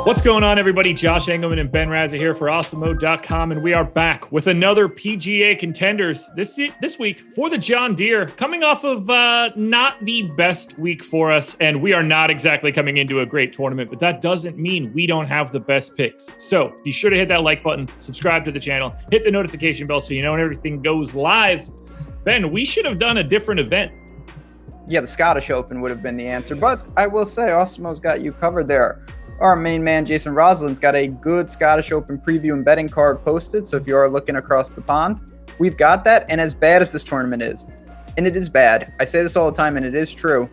What's going on, everybody? Josh Engleman and Ben Rasa here for Awesemo.com, and we are back with another PGA contenders this week for the John Deere, coming off of not the best week for us, and we are not exactly coming into a great tournament, but that doesn't mean we don't have the best picks. So be sure to hit that like button, subscribe to the channel, hit the notification bell so you know when everything goes live. Ben, we should have done a different event. Yeah, the Scottish Open would have been the answer, but I will say Awesemo's got you covered there. Our main man, Jason Roslind's got a good Scottish Open preview and betting card posted, so if you are looking across the pond, we've got that. And as bad as this tournament is, and it is bad, I say this all the time, and it is true,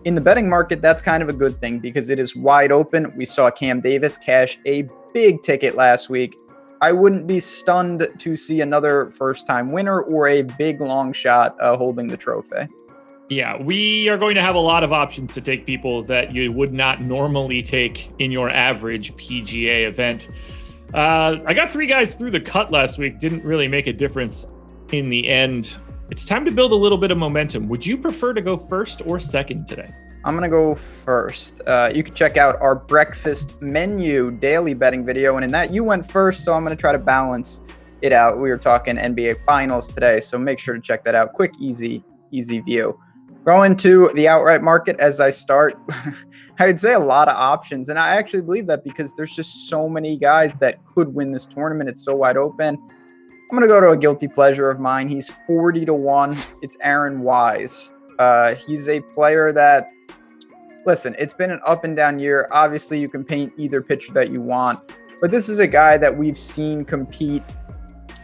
in the betting market, that's kind of a good thing because it is wide open. We saw Cam Davis cash a big ticket last week. I wouldn't be stunned to see another first-time winner or a big long shot holding the trophy. Yeah, we are going to have a lot of options to take people that you would not normally take in your average PGA event. I got 3 guys through the cut last week. Didn't really make a difference in the end. It's time to build a little bit of momentum. Would you prefer to go first or second today? I'm going to go first. You can check out our breakfast menu daily betting video. And in that, you went first, so I'm going to try to balance it out. We were talking NBA Finals today, so make sure to check that out. Quick, easy view. Going to the outright market as I start, I'd say a lot of options. And I actually believe that because there's just so many guys that could win this tournament. It's so wide open. I'm going to go to a guilty pleasure of mine. He's 40-1. It's Aaron Wise. He's a player that, listen, it's been an up and down year. Obviously, you can paint either picture that you want. But this is a guy that we've seen compete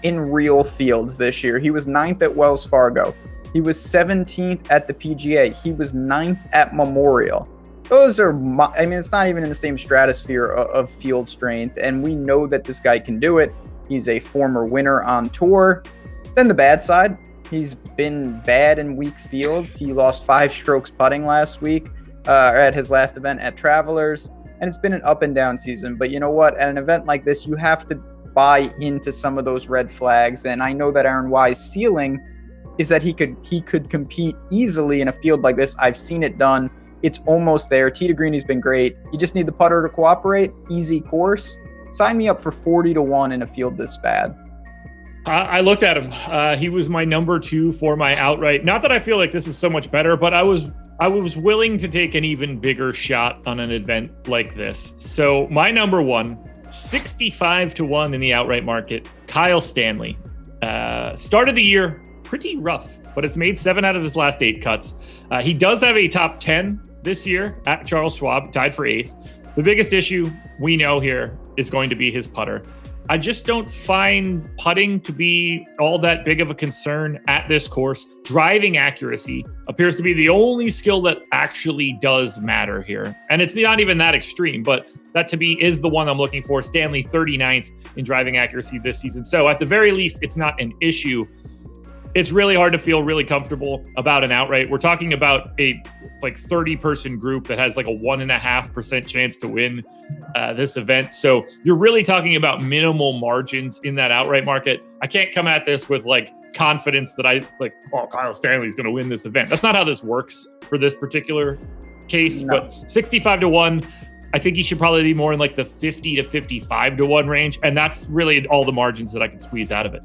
in real fields this year. He was 9th at Wells Fargo. He was 17th at the PGA. He was 9th at Memorial. Those are, I mean, it's not even in the same stratosphere of field strength, and we know that this guy can do it. He's a former winner on tour. Then the bad side, he's been bad in weak fields. He lost 5 strokes putting last week at his last event at Travelers, and it's been an up and down season. But you know what? At an event like this, you have to buy into some of those red flags, and I know that Aaron Wise's ceiling is that he could compete easily in a field like this. I've seen it done. It's almost there. Tee to green has been great. You just need the putter to cooperate. Easy course. Sign me up for 40-1 in a field this bad. I looked at him. He was my number 2 for my outright. Not that I feel like this is so much better, but I was willing to take an even bigger shot on an event like this. So my number 1, 65-1 in the outright market, Kyle Stanley. Started the year pretty rough, but has made 7 out of his last 8 cuts. He does have a top 10 this year at Charles Schwab, tied for 8th. The biggest issue we know here is going to be his putter. I just don't find putting to be all that big of a concern at this course. Driving accuracy appears to be the only skill that actually does matter here. And it's not even that extreme, but that to me is the one I'm looking for. Stanley 39th in driving accuracy this season. So at the very least, it's not an issue. It's really hard to feel really comfortable about an outright. We're talking about a 30-person group that has like a 1.5% chance to win this event. So you're really talking about minimal margins in that outright market. I can't come at this with confidence that Kyle Stanley's going to win this event. That's not how this works for this particular case. No. But 65-1, I think he should probably be more in the 50 to 55-1 range. And that's really all the margins that I can squeeze out of it.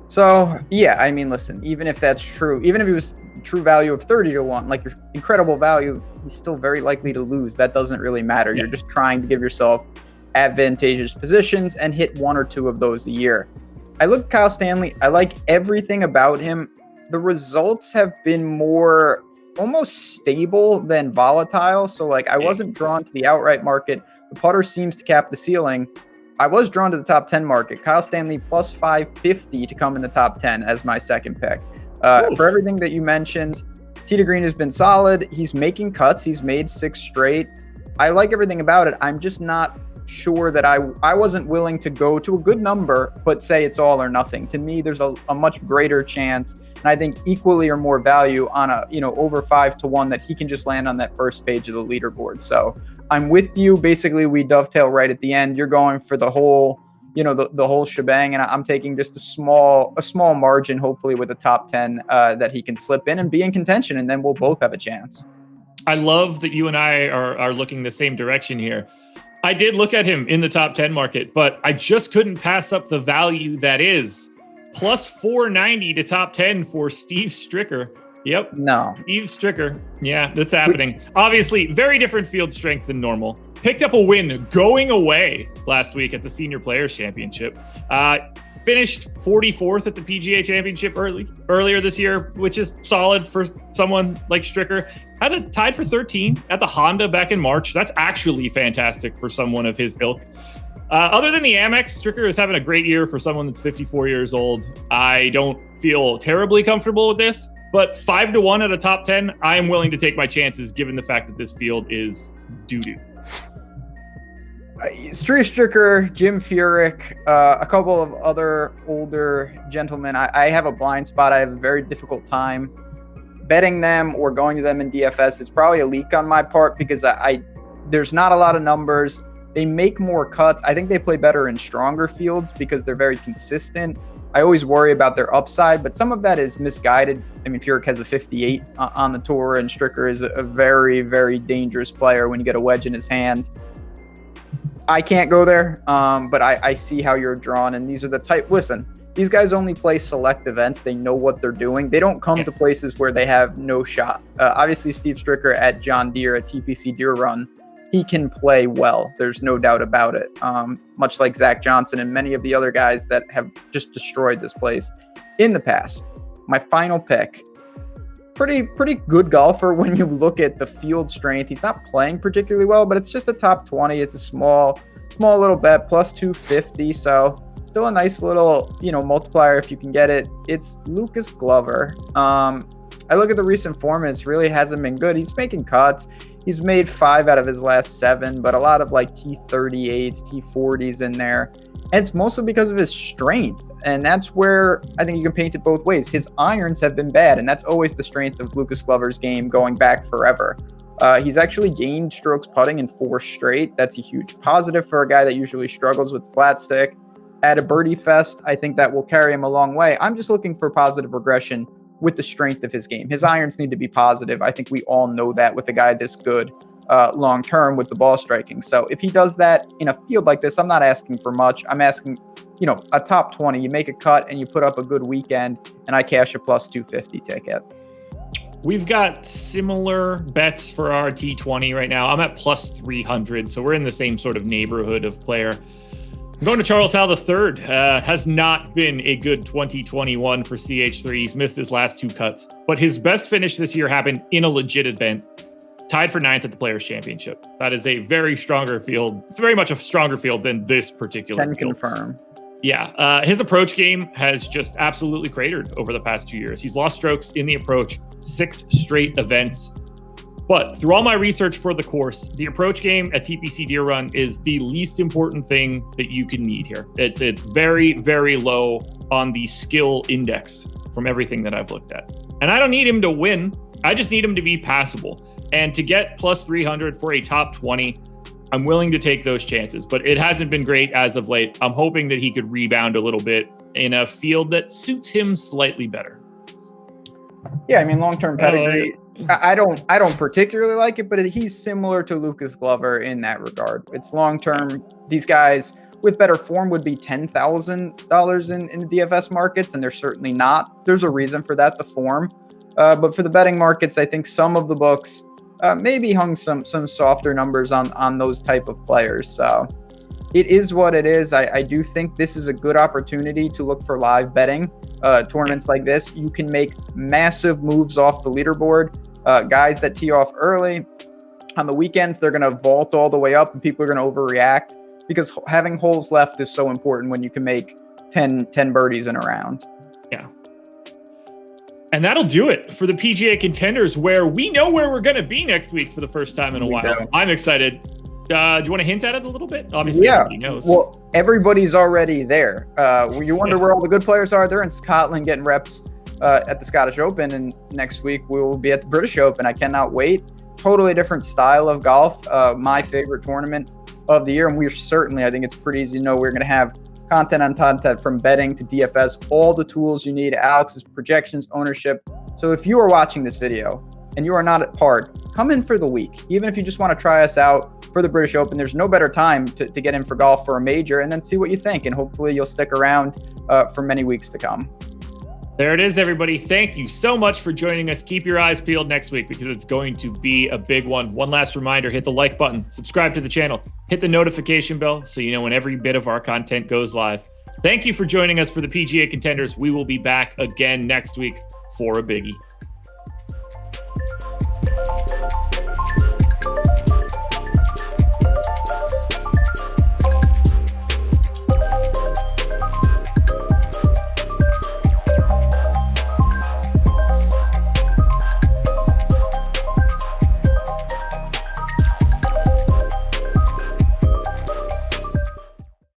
So, yeah, I mean, listen, even if that's true, even if he was true value of 30-1, your incredible value, he's still very likely to lose. That doesn't really matter. Yeah. You're just trying to give yourself advantageous positions and hit 1 or 2 of those a year. I look at Kyle Stanley. I like everything about him. The results have been more almost stable than volatile. So, I wasn't drawn to the outright market. The putter seems to cap the ceiling. I was drawn to the top 10 market. Kyle Stanley plus 550 to come in the top 10 as my second pick. For everything that you mentioned, tee to green has been solid. He's making cuts. He's made 6 straight. I like everything about it. I'm just not sure that I wasn't willing to go to a good number, but say it's all or nothing. To me, there's a much greater chance, and I think equally or more value on a over 5-1 that he can just land on that first page of the leaderboard. So I'm with you. Basically, we dovetail right at the end. You're going for the whole, the whole shebang, and I'm taking just a small margin, hopefully with a top 10 that he can slip in and be in contention, and then we'll both have a chance. I love that you and I are looking the same direction here. I did look at him in the top 10 market, but I just couldn't pass up the value that is plus 490 to top 10 for Steve Stricker. Yep. No. Steve Stricker. Yeah, that's happening. Obviously, very different field strength than normal. Picked up a win going away last week at the Senior Players Championship. Finished 44th at the PGA Championship earlier this year, which is solid for someone like Stricker. Had a tied for 13 at the Honda back in March. That's actually fantastic for someone of his ilk. Other than the Amex, Stricker is having a great year for someone that's 54 years old. I don't feel terribly comfortable with this, but 5-1 at a top 10, I am willing to take my chances given the fact that this field is doo-doo. Steve Stricker, Jim Furyk, a couple of other older gentlemen. I have a blind spot. I have a very difficult time betting them or going to them in DFS. It's probably a leak on my part because there's not a lot of numbers. They make more cuts. I think they play better in stronger fields because they're very consistent. I always worry about their upside, but some of that is misguided. I mean, Furyk has a 58 on the tour, and Stricker is a very, very dangerous player when you get a wedge in his hand. I can't go there, but I see how you're drawn, and these are the type. Listen, these guys only play select events. They know what they're doing. They don't come to places where they have no shot. Obviously, Steve Stricker at John Deere, at TPC Deere Run, he can play well. There's no doubt about it. Much like Zach Johnson and many of the other guys that have just destroyed this place in the past. My final pick. Pretty good golfer when you look at the field strength. He's not playing particularly well, but it's just a top 20. It's a small little bet, plus 250. So still a nice little, multiplier if you can get it. It's Lucas Glover. I look at the recent form, and it really hasn't been good. He's making cuts. He's made 5 out of his last 7, but a lot of like T38s, T40s in there. And it's mostly because of his strength. And that's where I think you can paint it both ways. His irons have been bad, and that's always the strength of Lucas Glover's game going back forever. He's actually gained strokes putting in 4 straight. That's a huge positive for a guy that usually struggles with flat stick. At a birdie fest, I think that will carry him a long way. I'm just looking for positive regression with the strength of his game. His irons need to be positive. I think we all know that with a guy this good long term with the ball striking. So if he does that in a field like this, I'm not asking for much. I'm asking, a top 20. You make a cut and you put up a good weekend, and I cash a plus 250 ticket. We've got similar bets for our T20 right now. I'm at plus 300, so we're in the same sort of neighborhood of player. I'm going to Charles Howell III. Has not been a good 2021 for CH3. He's missed his last 2 cuts, but his best finish this year happened in a legit event. Tied for 9th at the Players Championship. That is a very stronger field. It's very much a stronger field than this particular field. Can confirm. Yeah, his approach game has just absolutely cratered over the past 2 years. He's lost strokes in the approach 6 straight events. But through all my research for the course, the approach game at TPC Deere Run is the least important thing that you can need here. It's very, very low on the skill index from everything that I've looked at. And I don't need him to win. I just need him to be passable. And to get plus 300 for a top 20, I'm willing to take those chances. But it hasn't been great as of late. I'm hoping that he could rebound a little bit in a field that suits him slightly better. Yeah, I mean, long-term pedigree. I don't particularly like it, but he's similar to Lucas Glover in that regard. It's long-term. These guys with better form would be $10,000 in the DFS markets, and they're certainly not. There's a reason for that, the form. But for the betting markets, I think some of the books maybe hung some softer numbers on those type of players. So it is what it is. I do think this is a good opportunity to look for live betting. Tournaments like this, you can make massive moves off the leaderboard. Guys that tee off early on the weekends, they're going to vault all the way up, and people are going to overreact because having holes left is so important when you can make 10 birdies in a round. Yeah. And that'll do it for the PGA Contenders, where we know where we're going to be next week for the first time in a while. Do. I'm excited. Do you want to hint at it a little bit? Obviously, everybody knows. Well, everybody's already there. You wonder where all the good players are. They're in Scotland getting reps at the Scottish Open, and next week we will be at the British Open. I cannot wait. Totally different style of golf. My favorite tournament of the year, and we're certainly, I think it's pretty easy to know we're going to have content on content from betting to DFS, all the tools you need, Alex's projections, ownership. So if you are watching this video and you are not at part come in for the week. Even if you just want to try us out for the British Open, there's no better time to get in for golf for a major and then see what you think. And hopefully you'll stick around for many weeks to come. There it is, everybody. Thank you so much for joining us. Keep your eyes peeled next week because it's going to be a big one. One last reminder, hit the like button, subscribe to the channel, hit the notification bell so you know when every bit of our content goes live. Thank you for joining us for the PGA Contenders. We will be back again next week for a biggie.